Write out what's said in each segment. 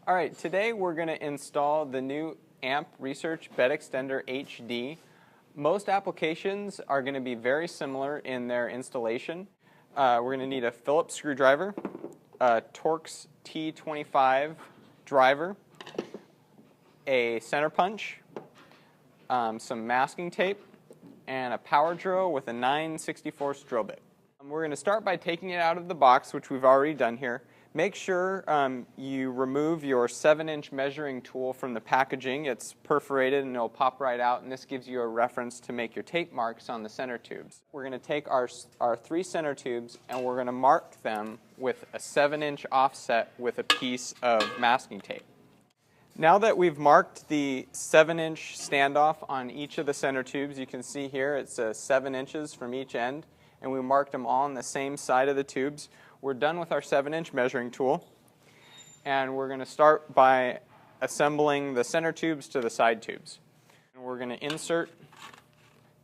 Alright, today we're going to install the new AMP Research BedXTender HD. Most applications are going to be very similar in their installation. We're going to need a Phillips screwdriver, a Torx T25 driver, a center punch, some masking tape, and a power drill with a 9/64 drill bit. We're going to start by taking it out of the box, which we've already done here. Make sure you remove your 7-inch measuring tool from the packaging. It's perforated and it'll pop right out, and this gives you a reference to make your tape marks on the center tubes. We're going to take our 3 center tubes and we're going to mark them with a 7-inch offset with a piece of masking tape. Now that we've marked the 7-inch standoff on each of the center tubes, you can see here it's 7 inches from each end, and we marked them all on the same side of the tubes. We're done with our 7-inch measuring tool, and we're going to start by assembling the center tubes to the side tubes. And we're going to insert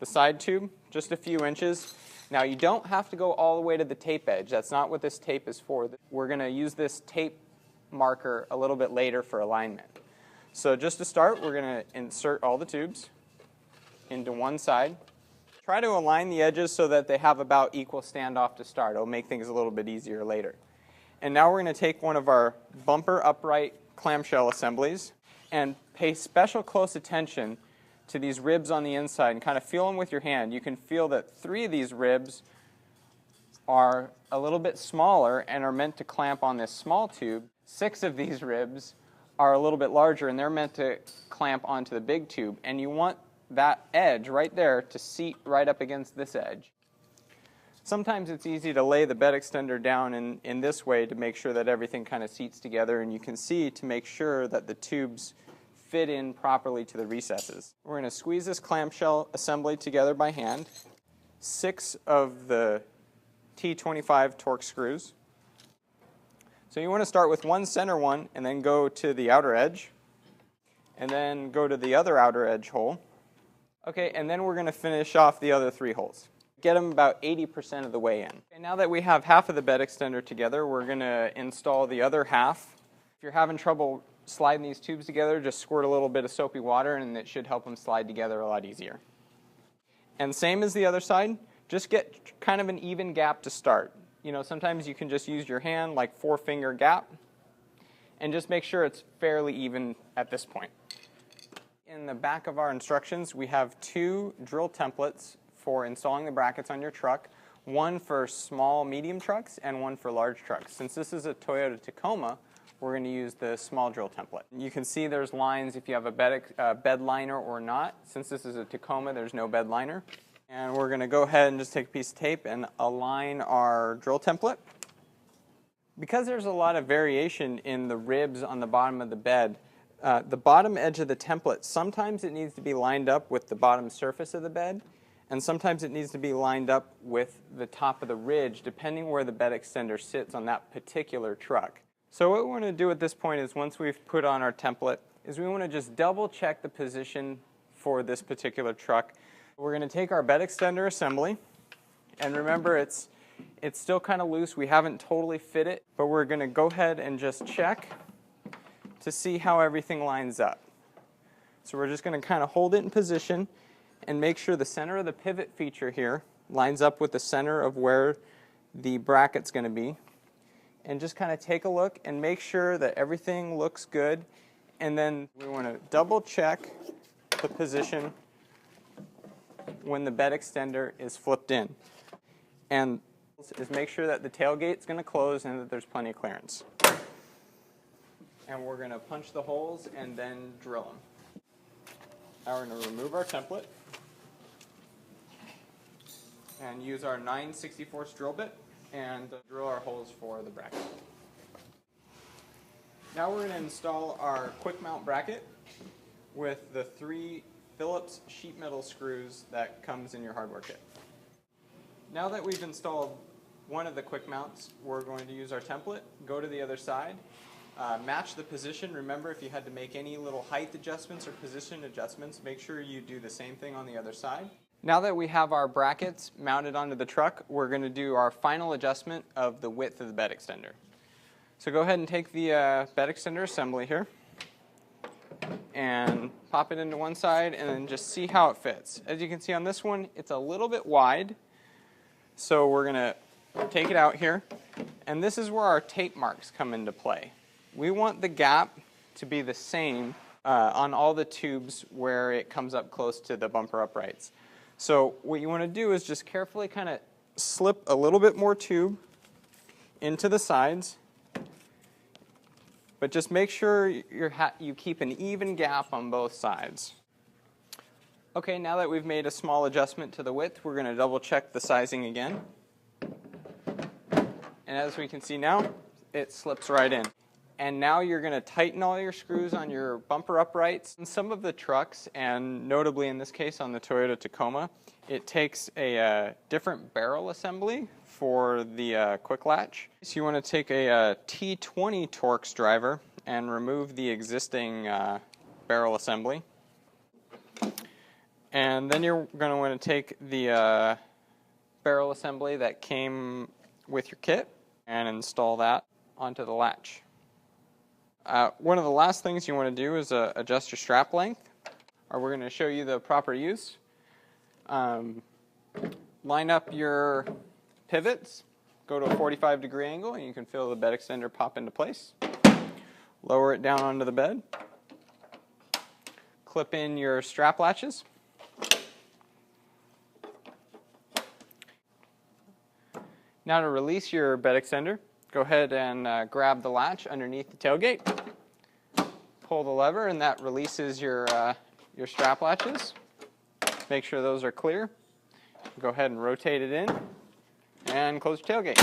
the side tube just a few inches. Now you don't have to go all the way to the tape edge. That's not what this tape is for. We're going to use this tape marker a little bit later for alignment. So just to start, we're going to insert all the tubes into one side. Try to align the edges so that they have about equal standoff to start. It'll make things a little bit easier later. And now we're going to take one of our bumper upright clamshell assemblies and pay special close attention to these ribs on the inside and kind of feel them with your hand. You can feel that 3 of these ribs are a little bit smaller and are meant to clamp on this small tube. 6 of these ribs are a little bit larger and they're meant to clamp onto the big tube, and you want that edge right there to seat right up against this edge. Sometimes it's easy to lay the BedXTender down in this way to make sure that everything kind of seats together, and you can see to make sure that the tubes fit in properly to the recesses. We're going to squeeze this clamshell assembly together by hand. 6 of the T25 Torx screws. So you want to start with one center one and then go to the outer edge, and then go to the other outer edge hole. Okay, and then we're going to finish off the other 3 holes. Get them about 80% of the way in. Okay, now that we have half of the BedXTender together, we're going to install the other half. If you're having trouble sliding these tubes together, just squirt a little bit of soapy water and it should help them slide together a lot easier. And same as the other side, just get kind of an even gap to start. You know, sometimes you can just use your hand, like 4-finger gap, and just make sure it's fairly even at this point. In the back of our instructions, we have 2 drill templates for installing the brackets on your truck, one for small, medium trucks and one for large trucks. Since this is a Toyota Tacoma, we're going to use the small drill template. You can see there's lines if you have a bed liner or not. Since this is a Tacoma, there's no bed liner. And we're going to go ahead and just take a piece of tape and align our drill template. Because there's a lot of variation in the ribs on the bottom of the bed, the bottom edge of the template, sometimes it needs to be lined up with the bottom surface of the bed, and sometimes it needs to be lined up with the top of the ridge, depending where the BedXTender sits on that particular truck. So what we want to do at this point is, once we've put on our template, is we want to just double check the position for this particular truck. We're going to take our BedXTender assembly, and remember it's still kind of loose. We haven't totally fit it, but we're going to go ahead and just check to see how everything lines up. So we're just going to kind of hold it in position and make sure the center of the pivot feature here lines up with the center of where the bracket's going to be. And just kind of take a look and make sure that everything looks good. And then we want to double check the position when the BedXTender is flipped in. And is make sure that the tailgate's going to close and that there's plenty of clearance. And we're going to punch the holes and then drill them. Now we're going to remove our template and use our 9/64 drill bit and drill our holes for the bracket. Now we're going to install our quick mount bracket with the 3 Phillips sheet metal screws that comes in your hardware kit. Now that we've installed one of the quick mounts, we're going to use our template, go to the other side, match the position. Remember, if you had to make any little height adjustments or position adjustments, make sure you do the same thing on the other side. Now that we have our brackets mounted onto the truck, we're going to do our final adjustment of the width of the BedXTender. So go ahead and take the bed extender assembly here and pop it into one side and then just see how it fits. As you can see on this one, it's a little bit wide. So we're going to take it out here, and this is where our tape marks come into play. We want the gap to be the same on all the tubes where it comes up close to the bumper uprights. So what you want to do is just carefully kind of slip a little bit more tube into the sides, but just make sure you keep an even gap on both sides. Okay, now that we've made a small adjustment to the width, we're going to double check the sizing again. And as we can see now, it slips right in. And now you're going to tighten all your screws on your bumper uprights. In some of the trucks, and notably in this case on the Toyota Tacoma, it takes a different barrel assembly for the quick latch. So you want to take a T20 Torx driver and remove the existing barrel assembly. And then you're going to want to take the barrel assembly that came with your kit and install that onto the latch. One of the last things you want to do is adjust your strap length. We're going to show you the proper use. Line up your pivots, go to a 45-degree angle, and you can feel the bed extender pop into place. Lower it down onto the bed. Clip in your strap latches. Now to release your bed extender, go ahead and grab the latch underneath the tailgate. Pull the lever and that releases your strap latches. Make sure those are clear. Go ahead and rotate it in and close your tailgate.